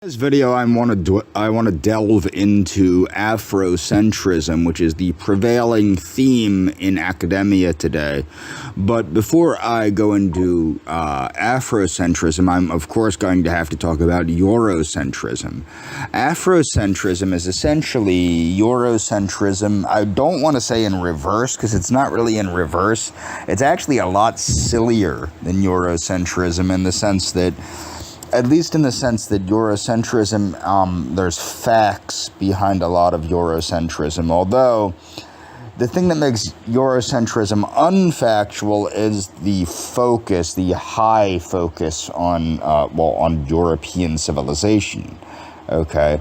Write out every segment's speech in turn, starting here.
In this video, I want to delve into Afrocentrism, which is the prevailing theme in academia today. But before I go into Afrocentrism, I'm of course going to have to talk about Eurocentrism. Afrocentrism is essentially Eurocentrism. I don't want to say in reverse, because it's not really in reverse. It's actually a lot sillier than Eurocentrism in the sense that Eurocentrism, there's facts behind a lot of Eurocentrism. Although, the thing that makes Eurocentrism unfactual is the focus, the high focus on European civilization. Okay.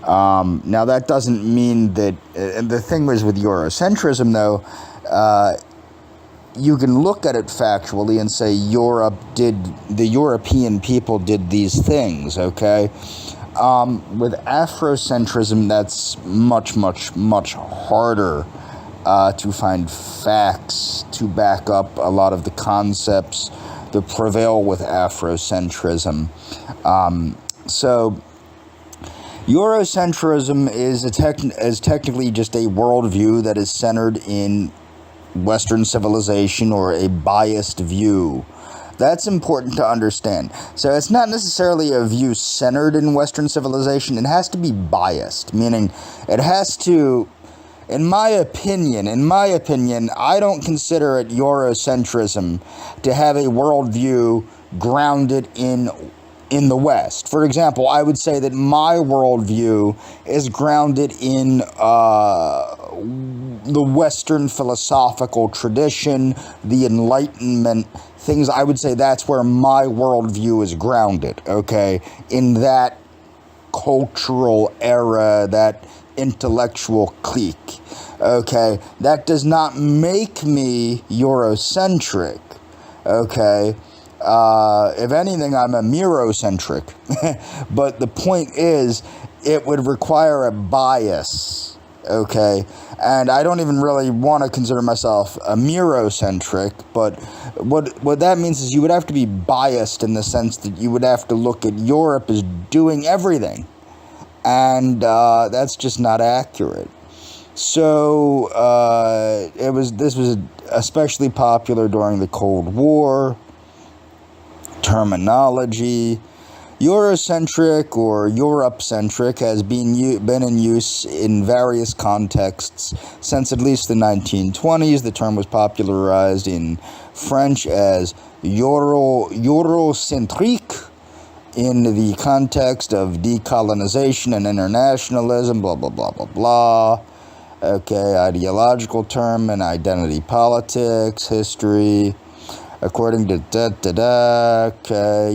Now, that doesn't mean that... the thing is with Eurocentrism, though... you can look at it factually and say the European people did these things, okay? With Afrocentrism, that's much, much, much harder to find facts to back up a lot of the concepts that prevail with Afrocentrism. So Eurocentrism is technically just a worldview that is centered in Western civilization, or a biased view. That's important to understand. So it's not necessarily a view centered in Western civilization. It has to be biased, meaning it has to, in my opinion, I don't consider it Eurocentrism to have a worldview grounded in the West. For example, I would say that my worldview is grounded in the Western philosophical tradition, the Enlightenment, things. I would say that's where my worldview is grounded, okay? In that cultural era, that intellectual clique, okay? That does not make me Eurocentric, okay? If anything, I'm a Mirocentric. But the point is, it would require a bias, okay? And I don't even really want to consider myself a Mirocentric, but what that means is you would have to be biased in the sense that you would have to look at Europe as doing everything. And that's just not accurate. So this was especially popular during the Cold War. Terminology. Eurocentric or Europe-centric has been in use in various contexts since at least the 1920s. The term was popularized in French as Eurocentrique in the context of decolonization and internationalism, blah, blah, blah, blah, blah. Okay, ideological term and identity politics, history. According to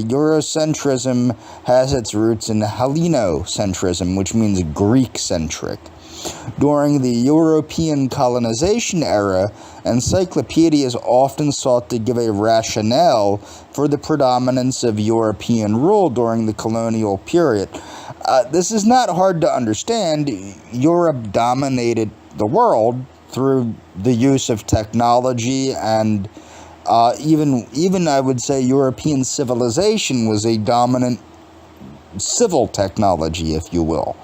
Eurocentrism has its roots in Hellenocentrism, which means Greek-centric. During the European colonization era, encyclopedias often sought to give a rationale for the predominance of European rule during the colonial period. This is not hard to understand. Europe dominated the world through the use of technology and even I would say European civilization was a dominant civil technology, if you will.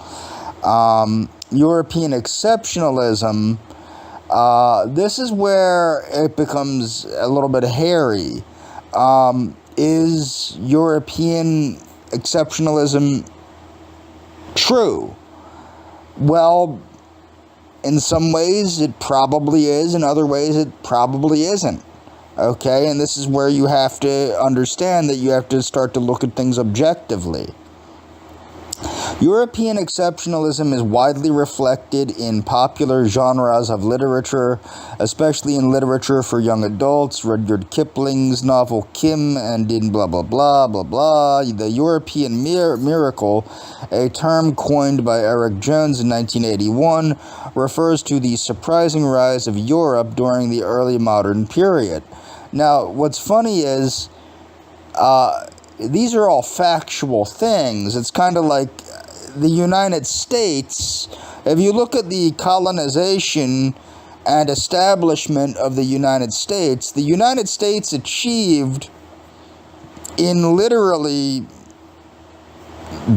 European exceptionalism, this is where it becomes a little bit hairy. Is European exceptionalism true? Well, in some ways it probably is, in other ways it probably isn't. Okay, and this is where you have to understand that you have to start to look at things objectively. European exceptionalism is widely reflected in popular genres of literature, especially in literature for young adults, Rudyard Kipling's novel Kim, and in blah, blah, blah, blah, blah. The European miracle, a term coined by Eric Jones in 1981, refers to the surprising rise of Europe during the early modern period. Now, what's funny is, these are all factual things. It's kind of like the United States. If you look at the colonization and establishment of the United States achieved in literally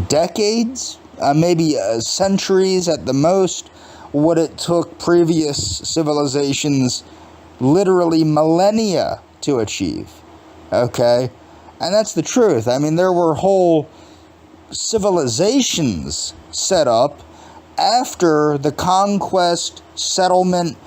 decades, maybe centuries at the most, what it took previous civilizations literally millennia to achieve. Okay? And that's the truth. I mean, there were whole civilizations set up after the conquest, settlement,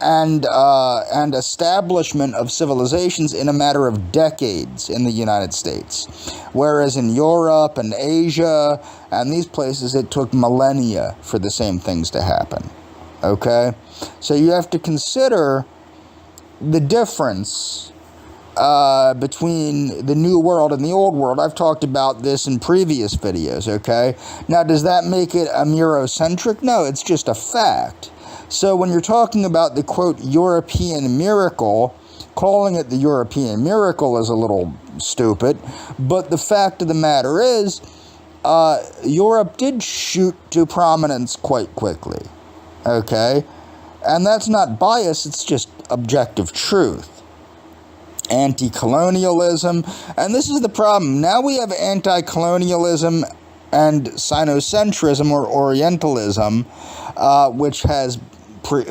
and establishment of civilizations in a matter of decades in the United States. Whereas in Europe and Asia and these places, it took millennia for the same things to happen. Okay? So you have to consider the difference between the New World and the Old World. I've talked about this in previous videos, okay? Now, does that make it a Eurocentric? No, it's just a fact. So when you're talking about the, quote, European miracle, calling it the European miracle is a little stupid, but the fact of the matter is, Europe did shoot to prominence quite quickly, okay? And that's not bias, it's just objective truth. Anti-colonialism, and this is the problem. Now we have anti-colonialism and Sinocentrism or Orientalism, which has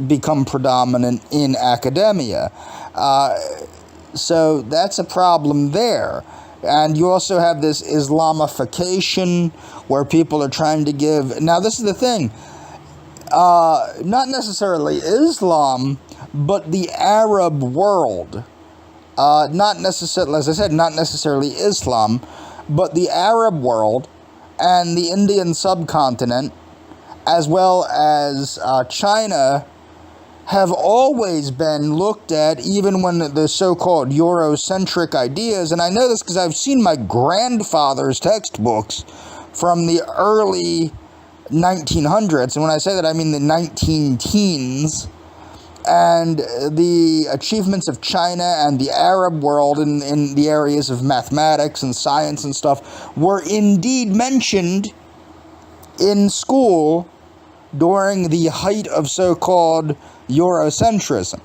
become predominant in academia. So that's a problem there. And you also have this Islamification where people are trying to give... Now this is the thing. Not necessarily Islam, but the Arab world. Not necessarily, as I said, not necessarily Islam, but the Arab world and the Indian subcontinent, as well as China, have always been looked at, even when the so-called Eurocentric ideas, and I know this because I've seen my grandfather's textbooks from the early 1900s, and when I say that I mean the 19-teens, and the achievements of China and the Arab world in the areas of mathematics and science and stuff were indeed mentioned in school during the height of so-called Eurocentrism.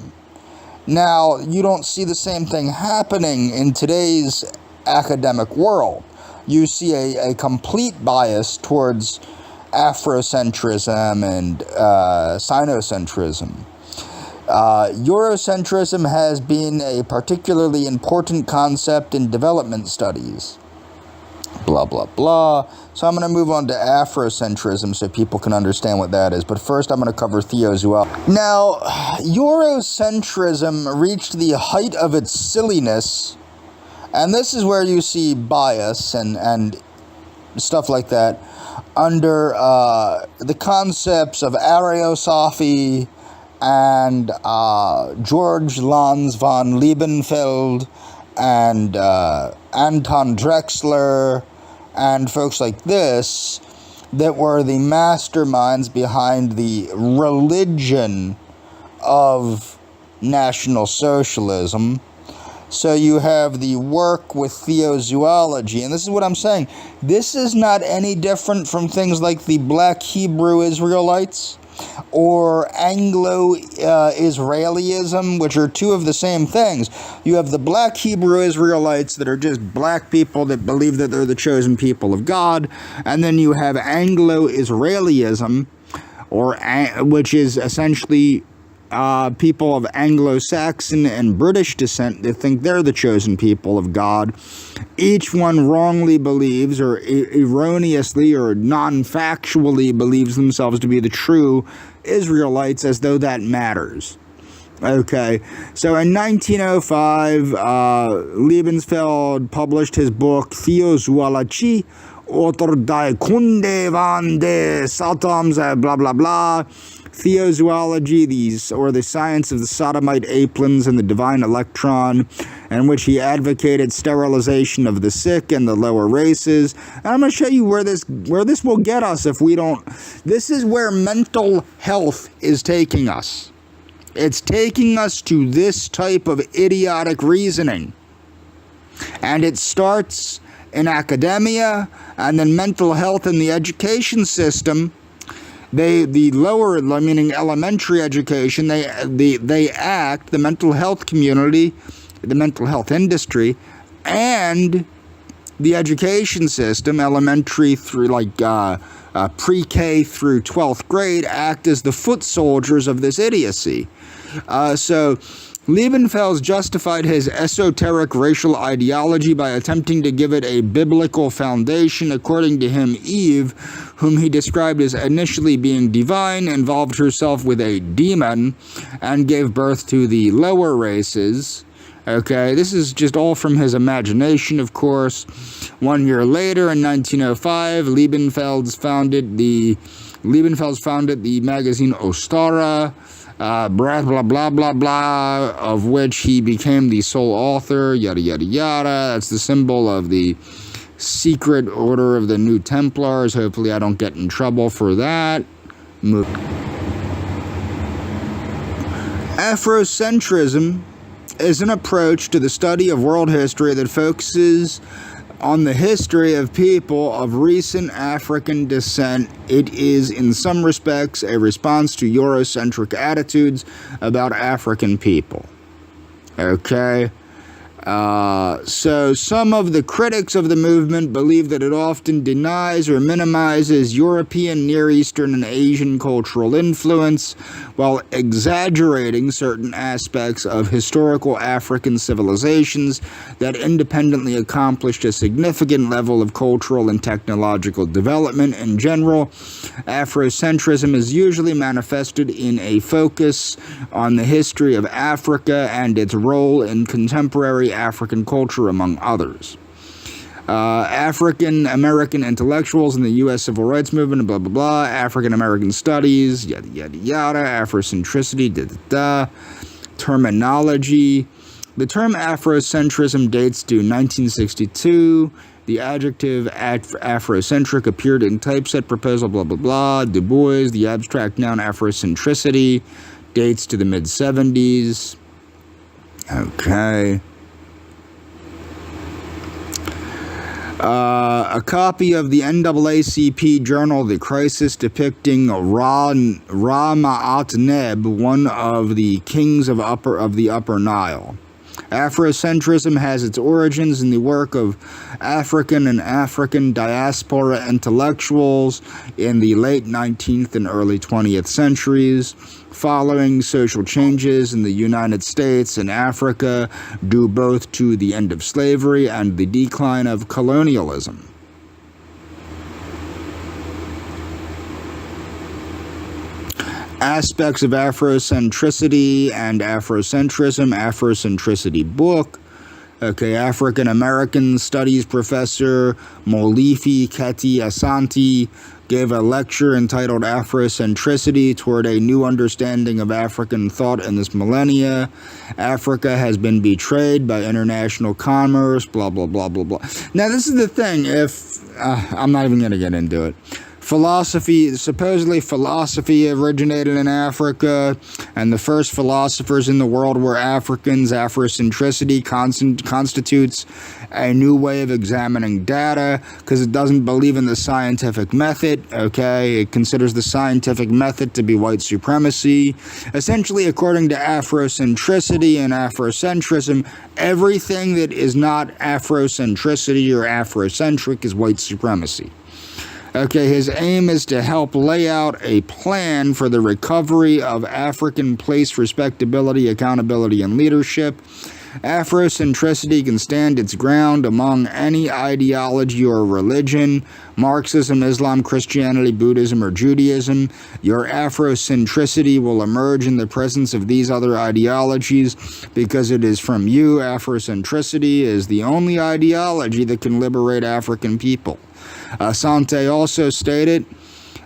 Now, you don't see the same thing happening in today's academic world. You see a complete bias towards Afrocentrism and Sinocentrism. Eurocentrism has been a particularly important concept in development studies. Blah, blah, blah. So I'm going to move on to Afrocentrism so people can understand what that is. But first, I'm going to cover theozoology. Now, Eurocentrism reached the height of its silliness, and this is where you see bias and stuff like that, under the concepts of Ariosophy and George Lanz von Liebenfeld and Anton Drexler and folks like this that were the masterminds behind the religion of National Socialism. So you have the work with theozoology, and this is what I'm saying. This is not any different from things like the Black Hebrew Israelites or Anglo-Israelism, which are two of the same things. You have the Black Hebrew Israelites that are just black people that believe that they're the chosen people of God, and then you have Anglo-Israelism, which is essentially people of Anglo-Saxon and British descent that think they're the chosen people of God. Each one wrongly believes, or erroneously or non-factually believes themselves to be the true Israelites, as though that matters. Okay, so in 1905, Liebenfeld published his book Theozoologie oder die Kunde van des Satoms, blah blah blah. Theozoology, the science of the sodomite aplans and the divine electron, in which he advocated sterilization of the sick and the lower races. And I'm going to show you where this will get us if we don't. This is where mental health is taking us. It's taking us to this type of idiotic reasoning. And it starts in academia and then mental health in the education system. The lower, meaning elementary education, they act, the mental health community, the mental health industry, and the education system, elementary through pre-K through 12th grade, act as the foot soldiers of this idiocy. So Liebenfels justified his esoteric racial ideology by attempting to give it a biblical foundation. According to him, Eve, whom he described as initially being divine, involved herself with a demon and gave birth to the lower races. Okay, this is just all from his imagination, of course. 1 year later, in 1905, Liebenfels founded the magazine Ostara, blah, blah, blah, blah, blah, of which he became the sole author, yada, yada, yada. That's the symbol of the secret order of the New Templars. Hopefully I don't get in trouble for that. Afrocentrism is an approach to the study of world history that focuses on the history of people of recent African descent. It is, in some respects, a response to Eurocentric attitudes about African people. Okay? So some of the critics of the movement believe that it often denies or minimizes European, Near Eastern, and Asian cultural influence, while exaggerating certain aspects of historical African civilizations that independently accomplished a significant level of cultural and technological development. In general, Afrocentrism is usually manifested in a focus on the history of Africa and its role in contemporary African culture, among others. African American intellectuals in the U.S. Civil Rights Movement, blah, blah, blah, African American studies, yada, yada, yada, Afrocentricity, da, da, da, terminology. The term Afrocentrism dates to 1962. The adjective Afrocentric appeared in typeset proposal, blah, blah, blah. Du Bois, the abstract noun Afrocentricity, dates to the mid-70s. Okay. A copy of the NAACP journal, The Crisis, depicting Ra Ma'at Neb, one of the kings of the Upper Nile. Afrocentrism has its origins in the work of African and African diaspora intellectuals in the late 19th and early 20th centuries, following social changes in the United States and Africa, due both to the end of slavery and the decline of colonialism. Aspects of Afrocentricity and Afrocentrism, Afrocentricity book. Okay, African American Studies professor Molefi Keti Asante gave a lecture entitled Afrocentricity Toward a New Understanding of African Thought in This Millennia. Africa has been betrayed by international commerce, blah, blah, blah, blah, blah. Now, this is the thing. I'm not even going to get into it. Supposedly philosophy originated in Africa, and the first philosophers in the world were Africans. Afrocentricity constitutes a new way of examining data because it doesn't believe in the scientific method, okay? It considers the scientific method to be white supremacy. Essentially, according to Afrocentricity and Afrocentrism, everything that is not Afrocentricity or Afrocentric is white supremacy. Okay, his aim is to help lay out a plan for the recovery of African place respectability, accountability, and leadership. Afrocentricity can stand its ground among any ideology or religion, Marxism, Islam, Christianity, Buddhism, or Judaism. Your Afrocentricity will emerge in the presence of these other ideologies because it is from you. Afrocentricity is the only ideology that can liberate African people. Asante also stated,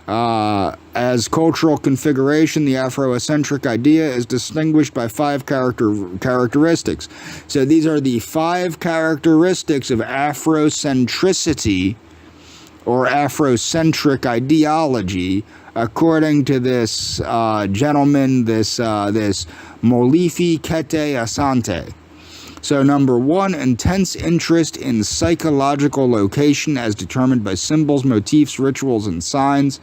as cultural configuration, the Afrocentric idea is distinguished by 5 characteristics. So these are the 5 characteristics of Afrocentricity or Afrocentric ideology, according to this gentleman, this Molefi Kete Asante. So number 1, intense interest in psychological location as determined by symbols, motifs, rituals, and signs.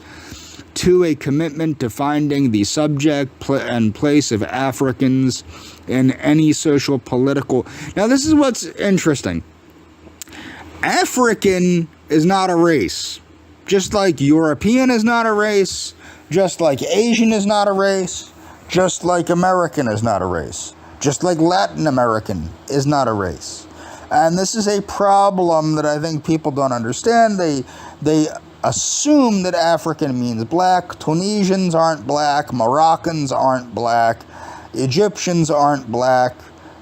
2, a commitment to finding the subject and place of Africans in any social, political. Now this is what's interesting. African is not a race. Just like European is not a race, just like Asian is not a race, just like American is not a race, just like Latin American is not a race. And this is a problem that I think people don't understand. They assume that African means black. Tunisians aren't black. Moroccans aren't black. Egyptians aren't black.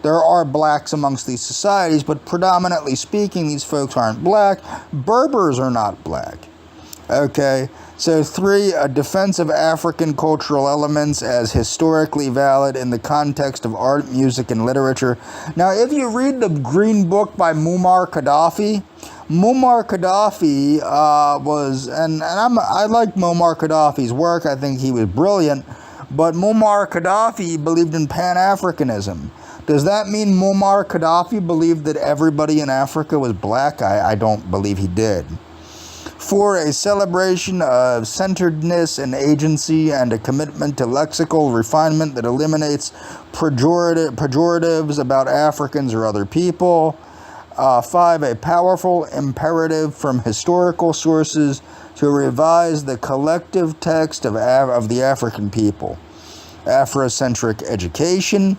There are blacks amongst these societies, but predominantly speaking, these folks aren't black. Berbers are not black. Okay, so 3, a defense of African cultural elements as historically valid in the context of art, music, and literature. Now, if you read the Green Book by Muammar Gaddafi was, I like Muammar Gaddafi's work. I think he was brilliant, but Muammar Gaddafi believed in Pan-Africanism. Does that mean Muammar Gaddafi believed that everybody in Africa was black? I don't believe he did. 4, a celebration of centeredness and agency and a commitment to lexical refinement that eliminates pejoratives about Africans or other people. 5, a powerful imperative from historical sources to revise the collective text of the African people. Afrocentric education.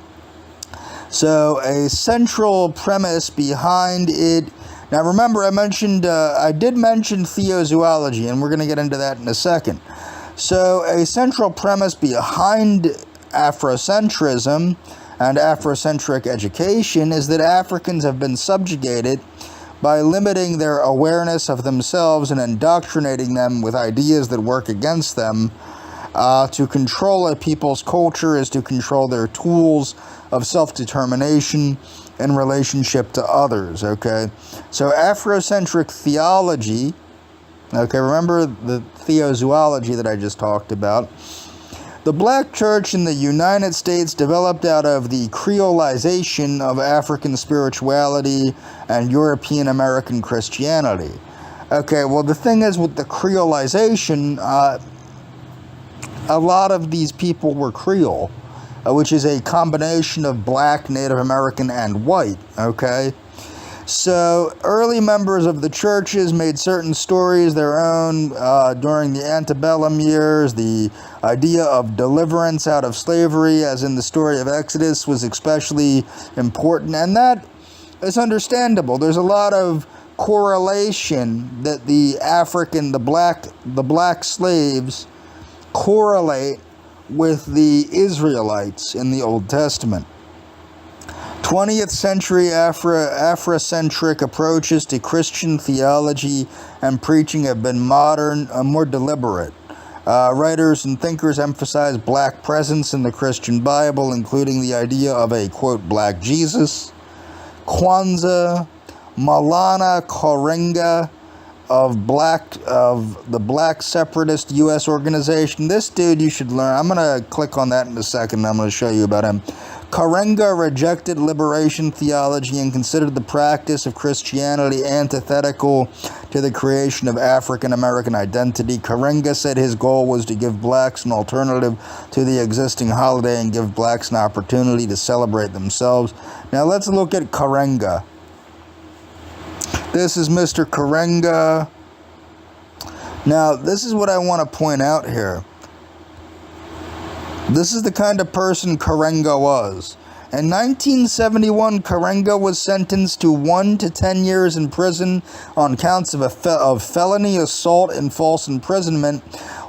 So a central premise behind it. Now remember, I did mention theozoology, and we're going to get into that in a second. So a central premise behind Afrocentrism and Afrocentric education is that Africans have been subjugated by limiting their awareness of themselves and indoctrinating them with ideas that work against them. To control a people's culture is to control their tools of self-determination in relationship to others, okay? So Afrocentric theology, okay, remember the theozoology that I just talked about. The black church in the United States developed out of the creolization of African spirituality and European American Christianity. Okay, well, the thing is with the creolization, a lot of these people were Creole, which is a combination of black, Native American, and white, okay? So early members of the churches made certain stories their own during the antebellum years. The idea of deliverance out of slavery, as in the story of Exodus, was especially important, and that is understandable. There's a lot of correlation that the black slaves correlate with the Israelites in the Old Testament. 20th century Afrocentric approaches to Christian theology and preaching have been more deliberate. Writers and thinkers emphasize black presence in the Christian Bible, including the idea of a, quote, black Jesus. Kwanzaa, Maulana Karenga of the Black Separatist U.S. organization. This dude you should learn. I'm going to click on that in a second. I'm going to show you about him. Karenga rejected liberation theology and considered the practice of Christianity antithetical to the creation of African American identity. Karenga said his goal was to give blacks an alternative to the existing holiday and give blacks an opportunity to celebrate themselves. Now let's look at Karenga. This is Mr. Karenga. Now, this is what I want to point out here. This is the kind of person Karenga was. In 1971, Karenga was sentenced to 1 to 10 years in prison on counts of felony assault and false imprisonment.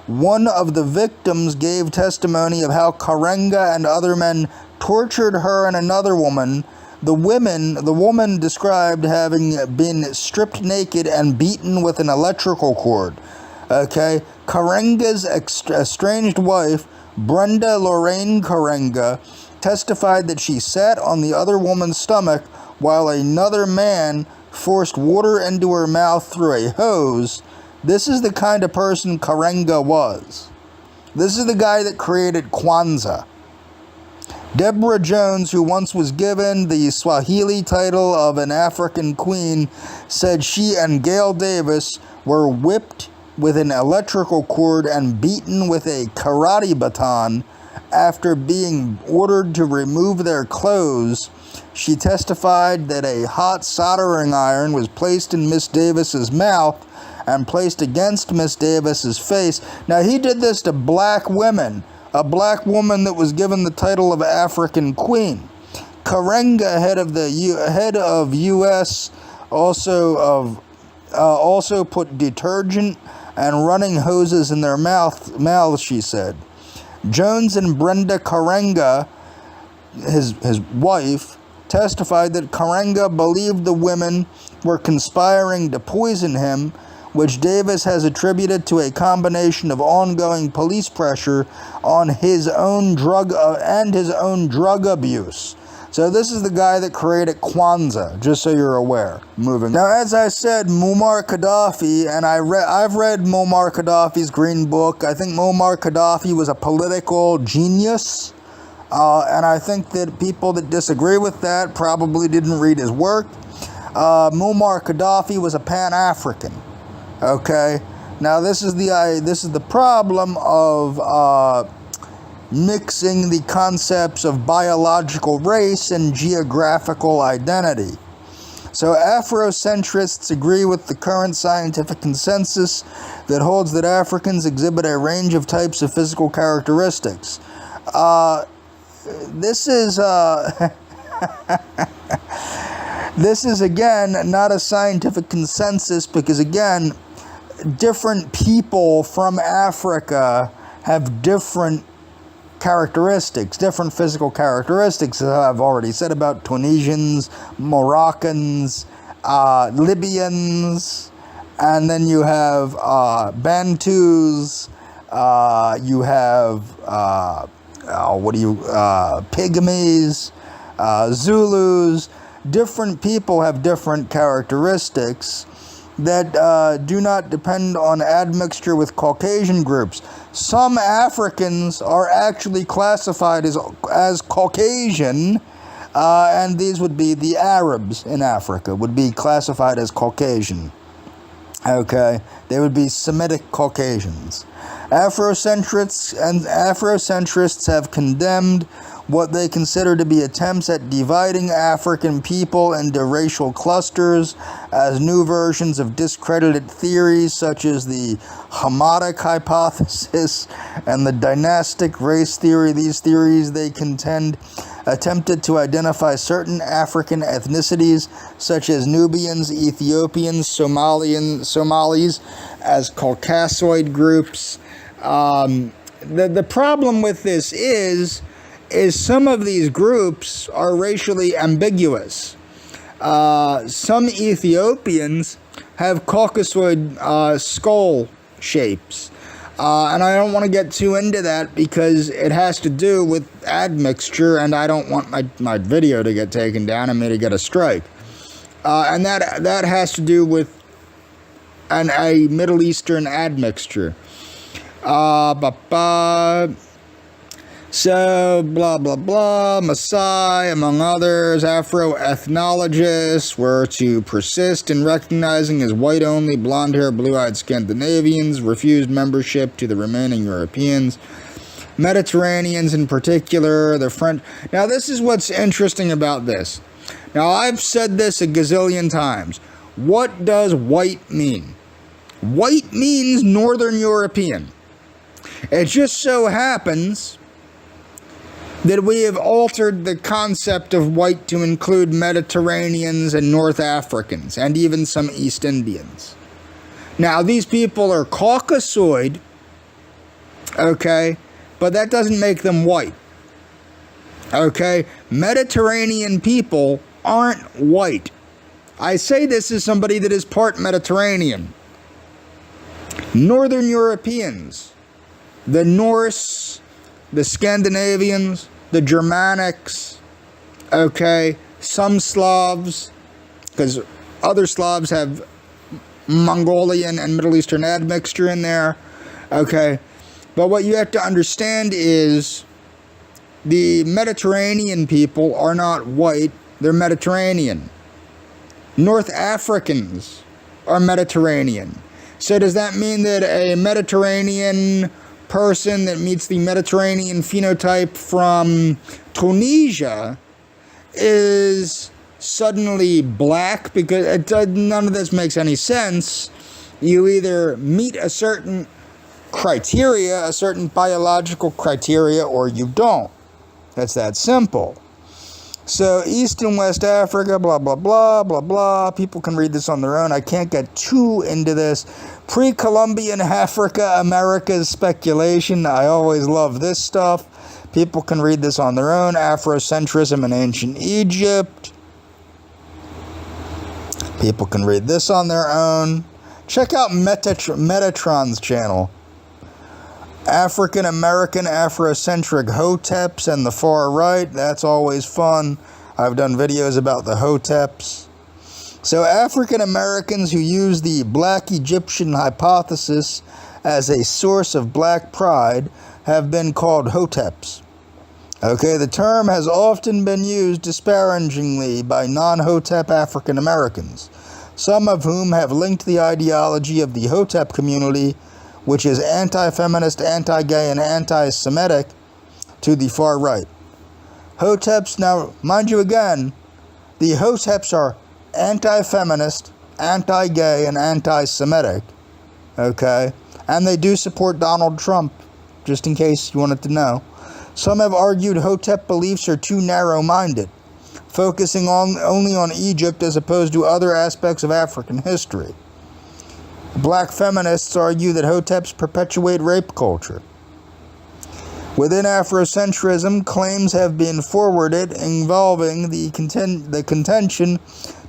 One of the victims gave testimony of how Karenga and other men tortured her and another woman. The woman described having been stripped naked and beaten with an electrical cord. Okay, Karenga's estranged wife, Brenda Lorraine Karenga, testified that she sat on the other woman's stomach while another man forced water into her mouth through a hose. This is the kind of person Karenga was. This is the guy that created Kwanzaa. Deborah Jones, who once was given the Swahili title of an African queen, said she and Gail Davis were whipped with an electrical cord and beaten with a karate baton after being ordered to remove their clothes She testified that a hot soldering iron was placed in Miss Davis's mouth and placed against Miss Davis's face. Now, he did this to black women, a black woman that was given the title of African Queen. Karenga, head of U.S., also put detergent and running hoses in their mouths, she said. Jones and Brenda Karenga, his wife, testified that Karenga believed the women were conspiring to poison him, which Davis has attributed to a combination of ongoing police pressure on his own drug abuse. So this is the guy that created Kwanzaa, just so you're aware. Moving. Now, as I said, Muammar Gaddafi, and I've read Muammar Gaddafi's Green Book. I think Muammar Gaddafi was a political genius, and I think that people that disagree with that probably didn't read his work. Muammar Gaddafi was a Pan-African. Okay. Now, this is the problem of mixing the concepts of biological race and geographical identity. So Afrocentrists agree with the current scientific consensus that holds that Africans exhibit a range of types of physical characteristics. This is again not a scientific consensus because, again, different people from Africa have different characteristics, different physical characteristics, as I've already said about Tunisians, Moroccans, Libyans, and then you have Bantus, you have Pygmies, Zulus. Different people have different characteristics that do not depend on admixture with Caucasian groups. Some Africans are actually classified as Caucasian, and these would be the Arabs in Africa, would be classified as Caucasian. Okay, they would be Semitic Caucasians. Afrocentrists have condemned what they consider to be attempts at dividing African people into racial clusters as new versions of discredited theories such as the Hamitic hypothesis and the dynastic race theory. These theories, they contend, attempted to identify certain African ethnicities such as Nubians, Ethiopians, Somalis as Caucasoid groups. The problem with this is some of these groups are racially ambiguous. Some Ethiopians have Caucasoid skull shapes. And I don't want to get too into that because it has to do with admixture, and I don't want my video to get taken down and me to get a strike. And that has to do with a Middle Eastern admixture. So, blah, blah, blah, Maasai, among others, Afro-ethnologists were to persist in recognizing as white-only, blonde-haired, blue-eyed Scandinavians, refused membership to the remaining Europeans, Mediterraneans in particular, the French. Now, this is what's interesting about this. Now, I've said this a gazillion times. What does white mean? White means Northern European. It just so happens that we have altered the concept of white to include Mediterraneans and North Africans, and even some East Indians. Now, these people are Caucasoid, okay, but that doesn't make them white, okay? Mediterranean people aren't white. I say this as somebody that is part Mediterranean. Northern Europeans, the Norse, the Scandinavians, the Germanics, okay, some Slavs, because other Slavs have Mongolian and Middle Eastern admixture in there, okay, but what you have to understand is the Mediterranean people are not white, they're Mediterranean. North Africans are Mediterranean. So does that mean that a Mediterranean person that meets the Mediterranean phenotype from Tunisia is suddenly black, because none of this makes any sense. You either meet a certain criteria, a certain biological criteria, or you don't. That's that simple. So East and West Africa, blah, blah, blah, blah, blah. People can read this on their own. I can't get too into this. Pre-Columbian Africa, America's speculation. I always love this stuff. People can read this on their own. Afrocentrism in ancient Egypt. People can read this on their own. Check out Metatron's channel. African American Afrocentric Hoteps and the far right. That's always fun. I've done videos about the Hoteps. So African Americans who use the Black Egyptian hypothesis as a source of black pride have been called Hoteps. Okay, the term has often been used disparagingly by non-Hotep African Americans, some of whom have linked the ideology of the Hotep community, which is anti-feminist, anti-gay, and anti-Semitic, to the far right. Hoteps, now, mind you again, the Hoteps are anti-feminist, anti-gay, and anti-Semitic, okay? And they do support Donald Trump, just in case you wanted to know. Some have argued Hotep beliefs are too narrow-minded, focusing only on Egypt as opposed to other aspects of African history. Black feminists argue that Hoteps perpetuate rape culture. Within Afrocentrism, claims have been forwarded involving the contention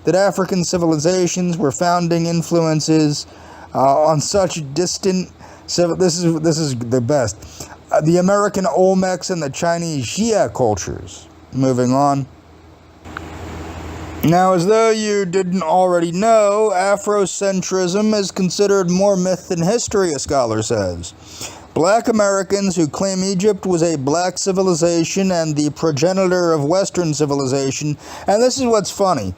that African civilizations were founding influences on such distant. So this is the best. The American Olmecs and the Chinese Xia cultures. Moving on. Now, as though you didn't already know, Afrocentrism is considered more myth than history, a scholar says. Black Americans who claim Egypt was a black civilization and the progenitor of Western civilization, and this is what's funny.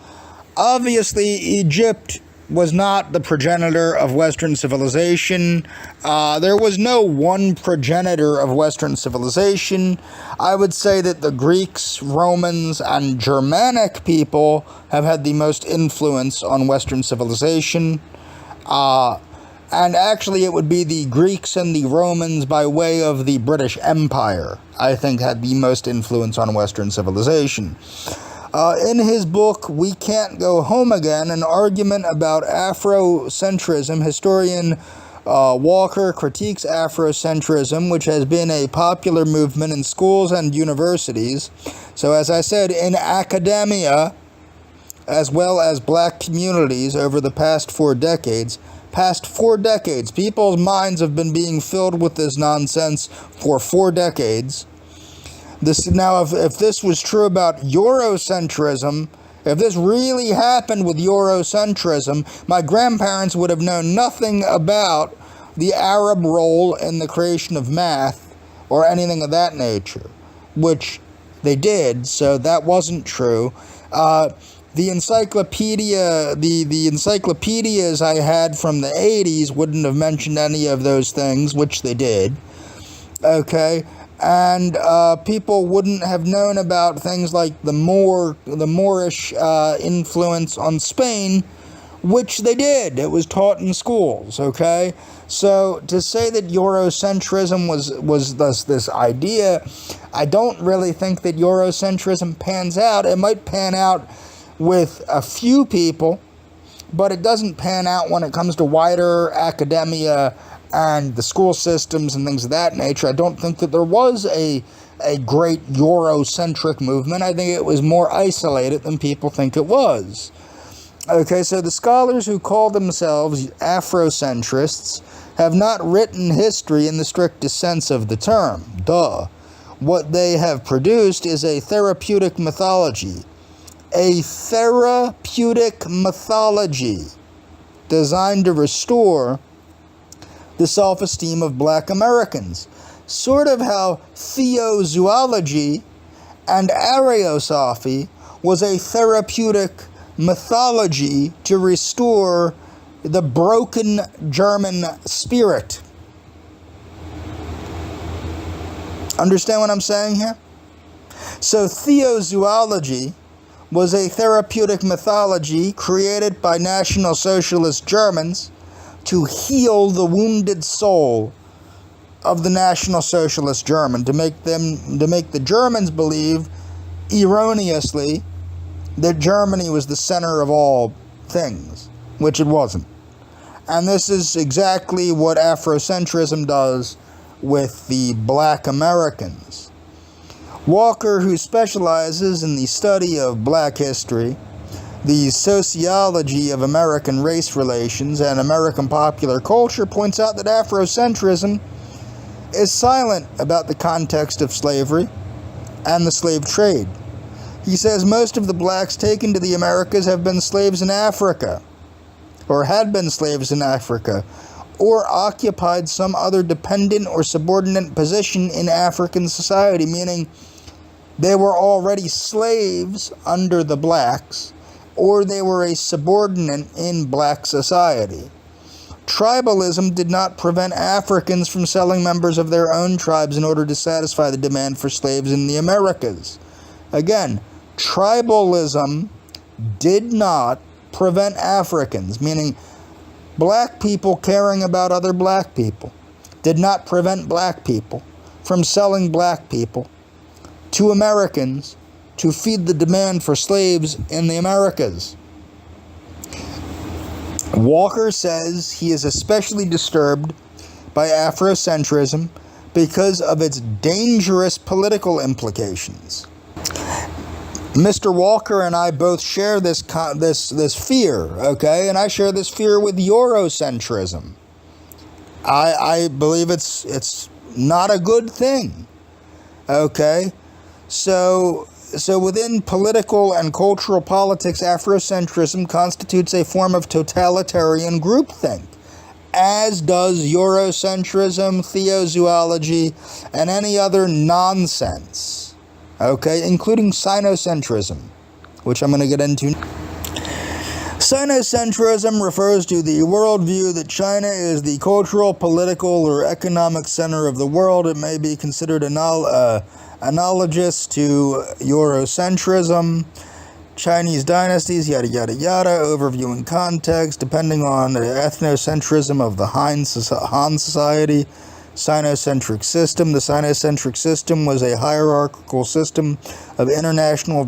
Obviously, Egypt was not the progenitor of Western civilization. There was no one progenitor of Western civilization. I would say that the Greeks, Romans, and Germanic people have had the most influence on Western civilization. And actually, it would be the Greeks and the Romans by way of the British Empire, I think, had the most influence on Western civilization. In his book, We Can't Go Home Again, an argument about Afrocentrism, historian Walker critiques Afrocentrism, which has been a popular movement in schools and universities. So as I said, in academia, as well as black communities over the past 4 decades. People's minds have been being filled with this nonsense for 4 decades. Now, if this was true about Eurocentrism, if this really happened with Eurocentrism, my grandparents would have known nothing about the Arab role in the creation of math or anything of that nature, which they did, so that wasn't true. The encyclopedia, the encyclopedias I had from the 80s wouldn't have mentioned any of those things, which they did. Okay, and people wouldn't have known about things like the Moorish influence on Spain, which they did. It was taught in schools. Okay, so to say that Eurocentrism was this idea, I don't really think that Eurocentrism pans out. It might pan out with a few people, but it doesn't pan out when it comes to wider academia and the school systems and things of that nature. I don't think that there was a great Eurocentric movement. I think it was more isolated than people think it was. Okay, so the scholars who call themselves Afrocentrists have not written history in the strictest sense of the term. Duh. What they have produced is a therapeutic mythology. A therapeutic mythology designed to restore the self-esteem of black Americans. Sort of how theozoology and Ariosophy was a therapeutic mythology to restore the broken German spirit. Understand what I'm saying here? So theozoology was a therapeutic mythology created by National Socialist Germans to heal the wounded soul of the National Socialist German, to make the Germans believe erroneously that Germany was the center of all things, which it wasn't. And this is exactly what Afrocentrism does with the black Americans. Walker, who specializes in the study of black history, the sociology of American race relations, and American popular culture, points out that Afrocentrism is silent about the context of slavery and the slave trade. He says most of the blacks taken to the Americas have been slaves in Africa, or had been slaves in Africa, or occupied some other dependent or subordinate position in African society, meaning they were already slaves under the blacks, or they were a subordinate in black society. Tribalism did not prevent Africans from selling members of their own tribes in order to satisfy the demand for slaves in the Americas. Again, tribalism did not prevent Africans, meaning black people caring about other black people, did not prevent black people from selling black people to Americans to feed the demand for slaves in the Americas. Walker says he is especially disturbed by Afrocentrism because of its dangerous political implications. Mr. Walker and I both share this fear, okay? And I share this fear with Eurocentrism. I believe it's not a good thing, okay? So within political and cultural politics, Afrocentrism constitutes a form of totalitarian groupthink, as does Eurocentrism, theozoology, and any other nonsense, okay, including Sinocentrism, which I'm going to get into. Sinocentrism refers to the worldview that China is the cultural, political, or economic center of the world. It may be considered analogous to Eurocentrism, Chinese dynasties, yada yada yada, overview and context, depending on the ethnocentrism of the Han Society, Sinocentric system. The Sinocentric system was a hierarchical system of international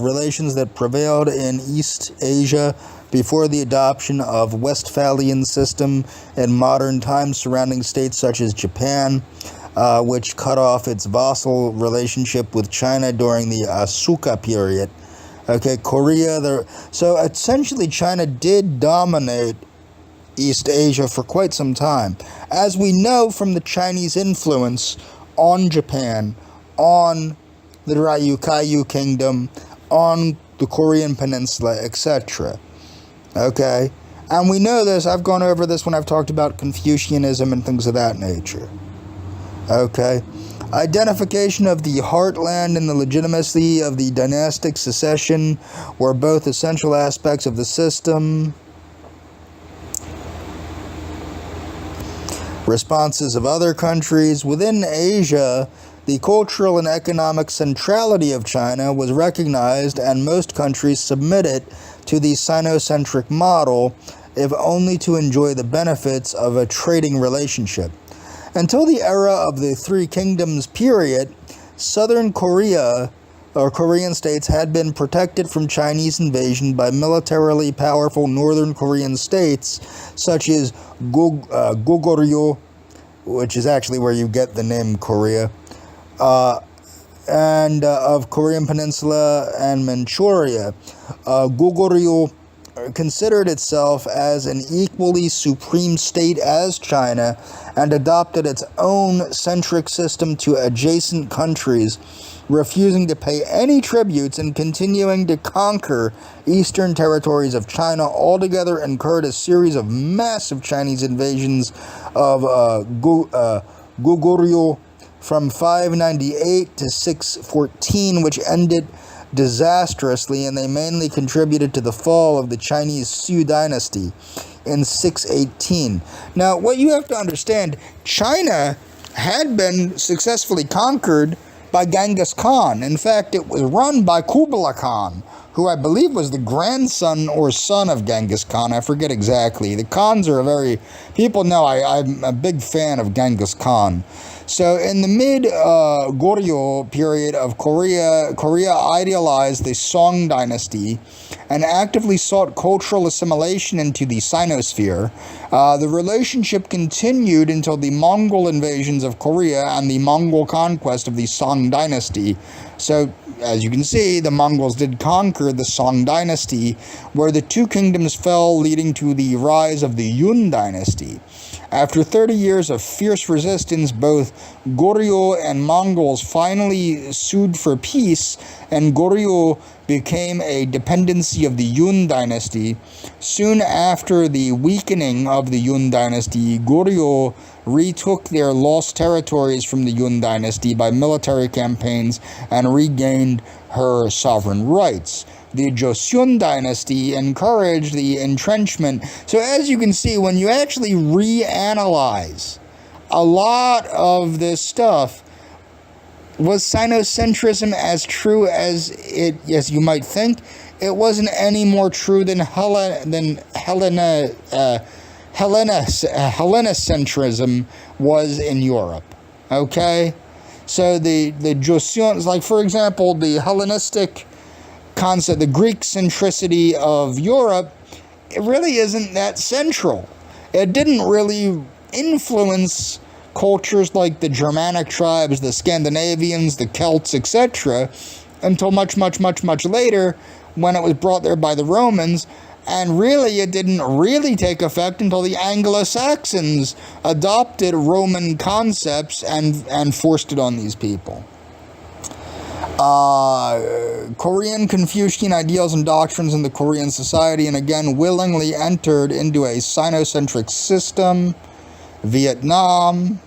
relations that prevailed in East Asia before the adoption of Westphalian system in modern times surrounding states such as Japan, which cut off its vassal relationship with China during the Asuka period. Okay, Korea. So essentially China did dominate East Asia for quite some time, as we know from the Chinese influence on Japan, on the Ryukyu Kingdom, on the Korean Peninsula, etc. Okay, and we know this. I've gone over this when I've talked about Confucianism and things of that nature. Okay, identification of the heartland and the legitimacy of the dynastic succession were both essential aspects of the system. Responses of other countries within Asia, the cultural and economic centrality of China was recognized, and most countries submitted to the Sinocentric model, if only to enjoy the benefits of a trading relationship. Until the era of the Three Kingdoms period, Southern Korea, or Korean states, had been protected from Chinese invasion by militarily powerful northern Korean states such as Goguryeo, which is actually where you get the name Korea, and of Korean Peninsula and Manchuria. Goguryeo considered itself as an equally supreme state as China and adopted its own centric system to adjacent countries, refusing to pay any tributes and continuing to conquer eastern territories of China. Altogether incurred a series of massive Chinese invasions of Goguryeo from 598 to 614, which ended disastrously, and they mainly contributed to the fall of the Chinese Sui dynasty in 618. Now, what you have to understand, China had been successfully conquered by Genghis Khan. In fact, it was run by Kublai Khan, who I believe was the grandson or son of Genghis Khan. I forget exactly. The Khans are people know I'm a big fan of Genghis Khan. So in the mid-Goryeo period of Korea idealized the Song dynasty and actively sought cultural assimilation into the Sinosphere. The relationship continued until the Mongol invasions of Korea and the Mongol conquest of the Song dynasty. So, as you can see, the Mongols did conquer the Song dynasty, where the two kingdoms fell, leading to the rise of the Yun dynasty. After 30 years of fierce resistance, both Goryeo and Mongols finally sued for peace, and Goryeo became a dependency of the Yun dynasty. Soon after the weakening of the Yun dynasty, Goryeo retook their lost territories from the Yun dynasty by military campaigns and regained her sovereign rights. The Joseon dynasty encouraged the entrenchment. So as you can see, when you actually reanalyze a lot of this stuff, was Sinocentrism as true as you might think? It wasn't any more true than Hellenocentrism was in Europe. Okay? So the Joseon, like for example, the Hellenistic concept, the Greek centricity of Europe, it really isn't that central. It didn't really influence cultures like the Germanic tribes, the Scandinavians, the Celts, etc., until much, much, much, much later, when it was brought there by the Romans. And really, it didn't really take effect until the Anglo-Saxons adopted Roman concepts and forced it on these people. Korean Confucian ideals and doctrines in the Korean society, and again willingly entered into a Sinocentric system. Vietnam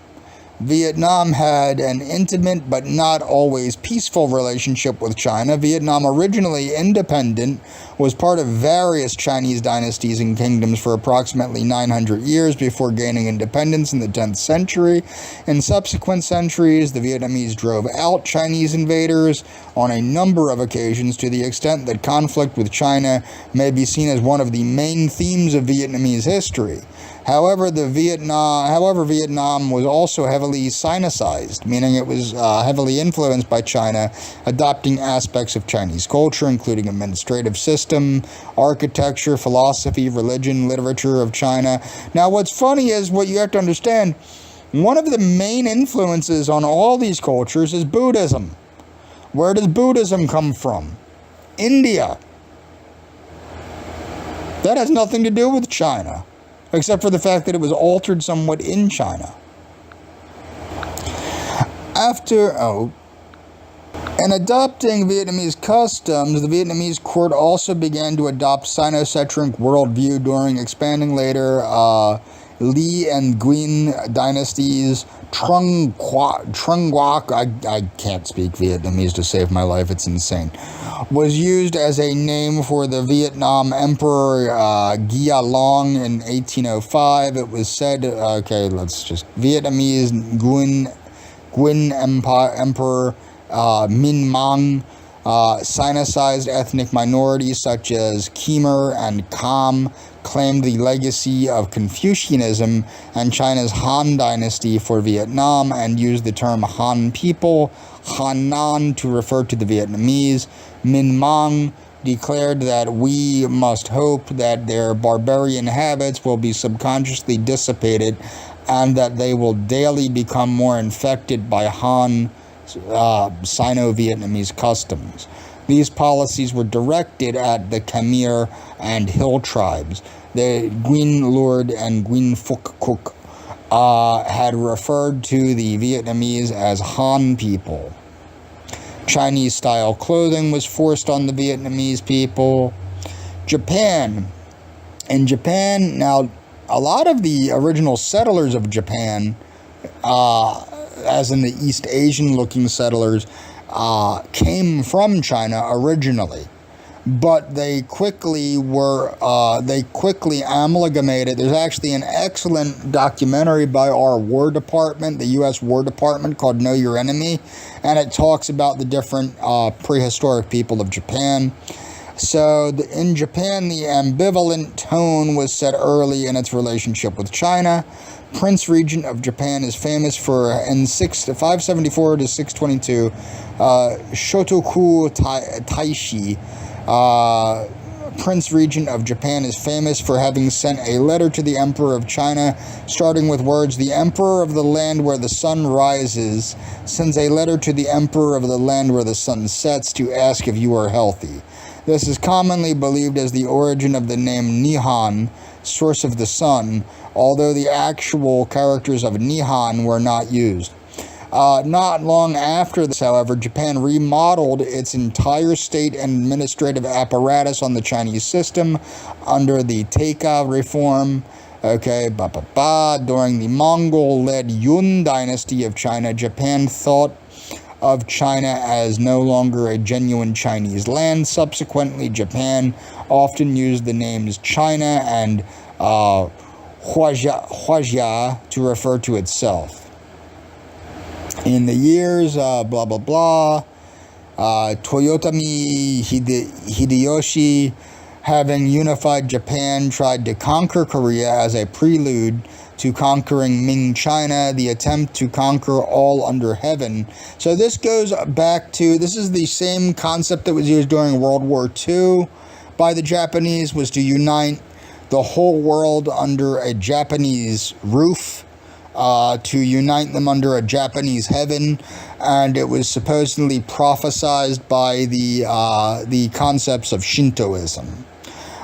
had an intimate but not always peaceful relationship with China. Vietnam, originally independent, was part of various Chinese dynasties and kingdoms for approximately 900 years before gaining independence in the 10th century. In subsequent centuries, the Vietnamese drove out Chinese invaders on a number of occasions, to the extent that conflict with China may be seen as one of the main themes of Vietnamese history. However, Vietnam was also heavily Sinicized, meaning it was heavily influenced by China, adopting aspects of Chinese culture, including administrative system, architecture, philosophy, religion, literature of China. Now, what's funny is, what you have to understand, one of the main influences on all these cultures is Buddhism. Where does Buddhism come from? India. That has nothing to do with China, except for the fact that it was altered somewhat in China. In adopting Vietnamese customs, the Vietnamese court also began to adopt Sinocentric worldview during expanding later Lý and Nguyen dynasties. Trung Quoc, I can't speak Vietnamese to save my life, it's insane, was used as a name for the Vietnam Emperor Gia Long in 1805. It was said, Vietnamese Nguyen Emperor Minh Mang Sinicized ethnic minorities such as Khmer and Kham, claimed the legacy of Confucianism and China's Han dynasty for Vietnam, and used the term Han people, Han Nan, to refer to the Vietnamese. Minh Mang declared that we must hope that their barbarian habits will be subconsciously dissipated and that they will daily become more infected by Han Sino-Vietnamese customs. These policies were directed at the Khmer and Hill tribes. The Nguyen Lord and Nguyen Phuc Cuc had referred to the Vietnamese as Han people. Chinese-style clothing was forced on the Vietnamese people. Japan. In Japan, now, a lot of the original settlers of Japan, as in the East Asian-looking settlers, came from China originally, but they quickly amalgamated. There's actually an excellent documentary by our War Department, the U.S. War Department, called Know Your Enemy, and it talks about the different prehistoric people of Japan. So in Japan, the ambivalent tone was set early in its relationship with China. Prince Regent of Japan is famous for, in 574 to 622, Shotoku Taishi, Prince Regent of Japan is famous for having sent a letter to the Emperor of China, starting with words, "The Emperor of the land where the sun rises sends a letter to the Emperor of the land where the sun sets to ask if you are healthy." This is commonly believed as the origin of the name Nihon, source of the sun, although the actual characters of Nihon were not used. Not long after this, however, Japan remodeled its entire state and administrative apparatus on the Chinese system under the Taika reform. During the Mongol-led Yun dynasty of China, Japan thought of China as no longer a genuine Chinese land. Subsequently, Japan often used the names China and Huajia to refer to itself. In the years, Toyotomi Hideyoshi, having unified Japan, tried to conquer Korea as a prelude to conquering Ming China, the attempt to conquer all under heaven. So this goes back to, this is the same concept that was used during World War II by the Japanese, was to unite the whole world under a Japanese roof, to unite them under a Japanese heaven, and it was supposedly prophesized by the concepts of Shintoism.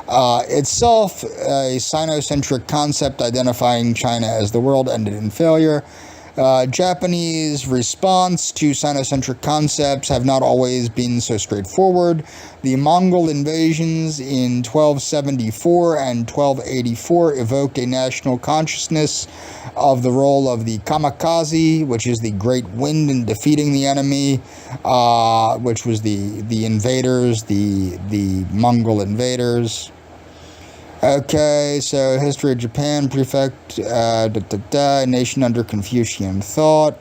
Itself, a Sinocentric concept identifying China as the world, ended in failure. Japanese response to Sinocentric concepts have not always been so straightforward. The Mongol invasions in 1274 and 1284 evoked a national consciousness of the role of the kamikaze, which is the great wind in defeating the enemy, which was the invaders, the Mongol invaders. Okay, so history of Japan, prefect, nation under Confucian thought.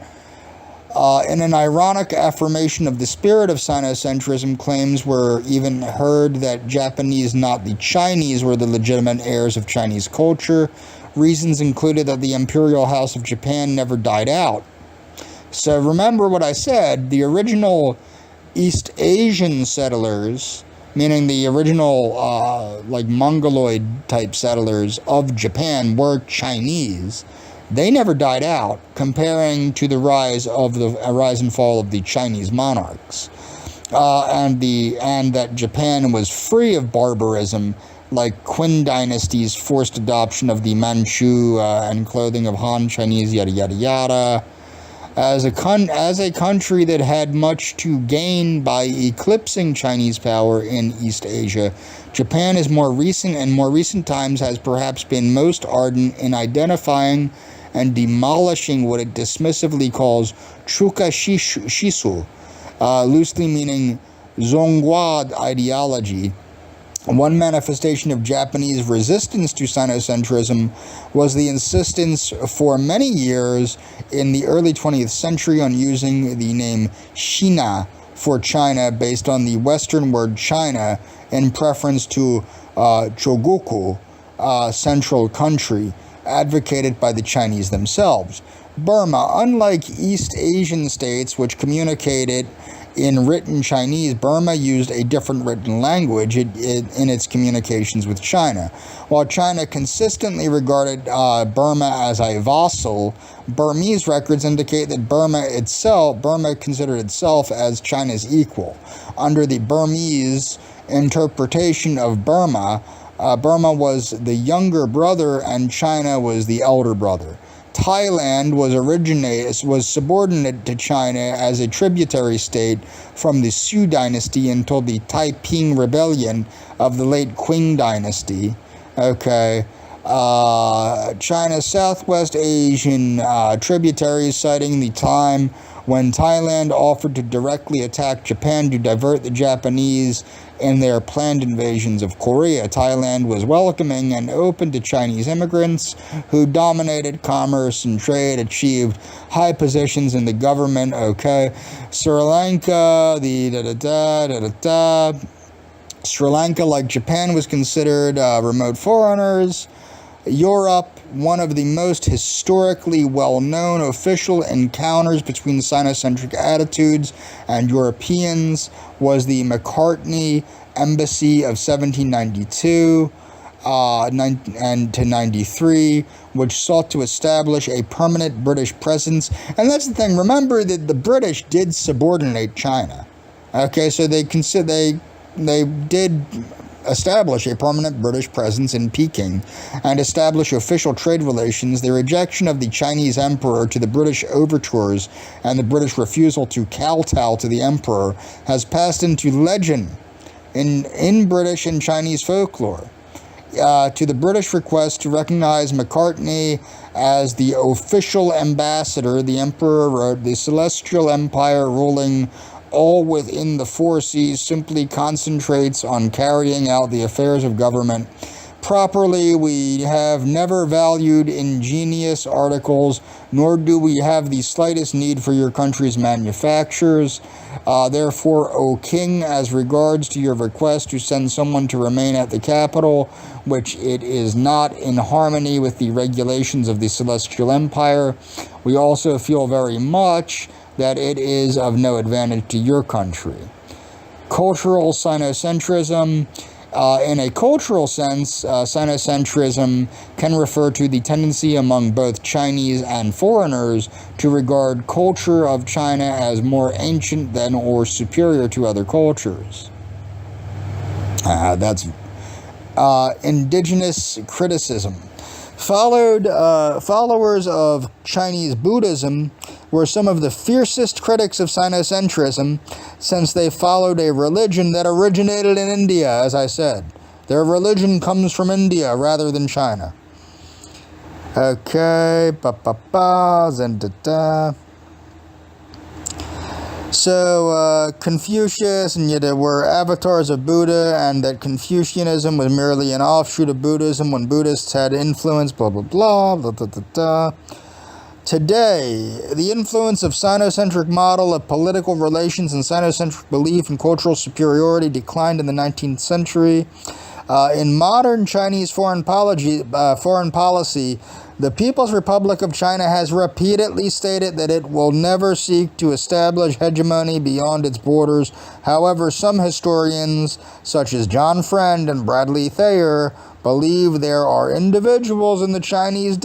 In an ironic affirmation of the spirit of Sinocentrism, claims were even heard that Japanese, not the Chinese, were the legitimate heirs of Chinese culture. Reasons included that the imperial house of Japan never died out. So remember what I said, the original East Asian settlers, meaning the original Mongoloid type settlers of Japan, were Chinese. They never died out, comparing to the rise and fall of the Chinese monarchs, and that Japan was free of barbarism, like Qin Dynasty's forced adoption of the Manchu and clothing of Han Chinese, yada yada yada. As a country that had much to gain by eclipsing Chinese power in East Asia, Japan in more recent times has perhaps been most ardent in identifying and demolishing what it dismissively calls Chuka Shisu, loosely meaning Zhonghua ideology. One manifestation of Japanese resistance to Sinocentrism was the insistence for many years in the early 20th century on using the name China for China based on the Western word China in preference to Chogoku, central country, advocated by the Chinese themselves. Burma, unlike East Asian states which communicated in written Chinese, Burma used a different written language in its communications with China. While China consistently regarded Burma as a vassal, Burmese records indicate that Burma considered itself as China's equal. Under the Burmese interpretation of Burma, Burma was the younger brother and China was the elder brother. Thailand was subordinate to China as a tributary state from the Sui dynasty until the Taiping Rebellion of the late Qing dynasty. China's Southwest Asian tributaries, citing the time when Thailand offered to directly attack Japan to divert the Japanese in their planned invasions of Korea. Thailand was welcoming and open to Chinese immigrants who dominated commerce and trade, achieved high positions in the government. Sri Lanka, Sri Lanka, like Japan, was considered remote foreigners. Europe, one of the most historically well-known official encounters between Sinocentric attitudes and Europeans was the Macartney Embassy of 1792 and to 93, which sought to establish a permanent British presence. And that's the thing. Remember that the British did subordinate China. Okay, so they did establish a permanent British presence in Peking and establish official trade relations. The rejection of the Chinese emperor to the British overtures and the British refusal to kowtow to the emperor has passed into legend in British and Chinese folklore. To the British request to recognize Macartney as the official ambassador, the emperor wrote, "The celestial empire ruling all within the four seas simply concentrates on carrying out the affairs of government properly. We have never valued ingenious articles, nor do we have the slightest need for your country's manufactures. Therefore, O King, as regards to your request to send someone to remain at the capital, which it is not in harmony with the regulations of the Celestial Empire, we also feel very much that it is of no advantage to your country." Cultural sinocentrism. In a cultural sense, sinocentrism can refer to the tendency among both Chinese and foreigners to regard culture of China as more ancient than or superior to other cultures. That's indigenous criticism. Followers of Chinese Buddhism were some of the fiercest critics of sinocentrism, since they followed a religion that originated in India, as I said. Their religion comes from India rather than China. Okay, So, Confucius and yet were avatars of Buddha, and that Confucianism was merely an offshoot of Buddhism when Buddhists had influence, blah, blah, blah, blah, blah, blah, blah. Today, the influence of sinocentric model of political relations and sinocentric belief in cultural superiority declined in the 19th century. In modern Chinese foreign policy, the People's Republic of China has repeatedly stated that it will never seek to establish hegemony beyond its borders. However, some historians, such as John Friend and Bradley Thayer, believe there are individuals in the Chinese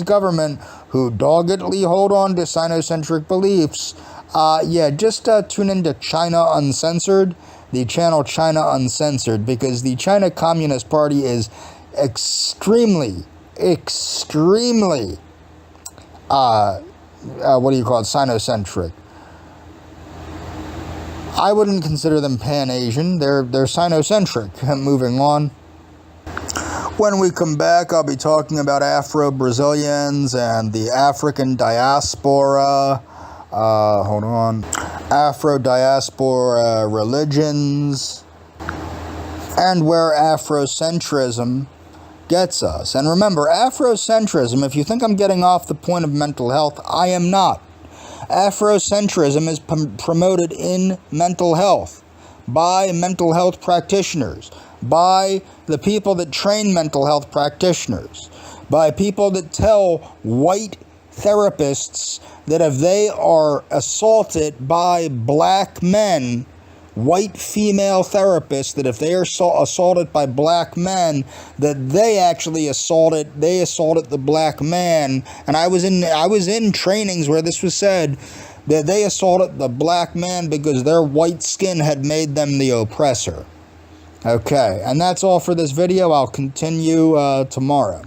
government who doggedly hold on to sinocentric beliefs. Just tune into China Uncensored, the channel China Uncensored, because the China Communist Party is extremely sinocentric. I wouldn't consider them Pan-Asian. They're sinocentric. Moving on. When we come back, I'll be talking about Afro-Brazilians and the African diaspora. Afro-diaspora religions, and where Afrocentrism gets us. And remember, Afrocentrism, if you think I'm getting off the point of mental health, I am not. Afrocentrism is promoted in mental health by mental health practitioners, by the people that train mental health practitioners, by people that tell white therapists that if they are assaulted by black men, white female therapists, that if they are assaulted by black men, that they actually assaulted the black man. And I was in trainings where this was said, that they assaulted the black man because their white skin had made them the oppressor. Okay, and that's all for this video. I'll continue tomorrow.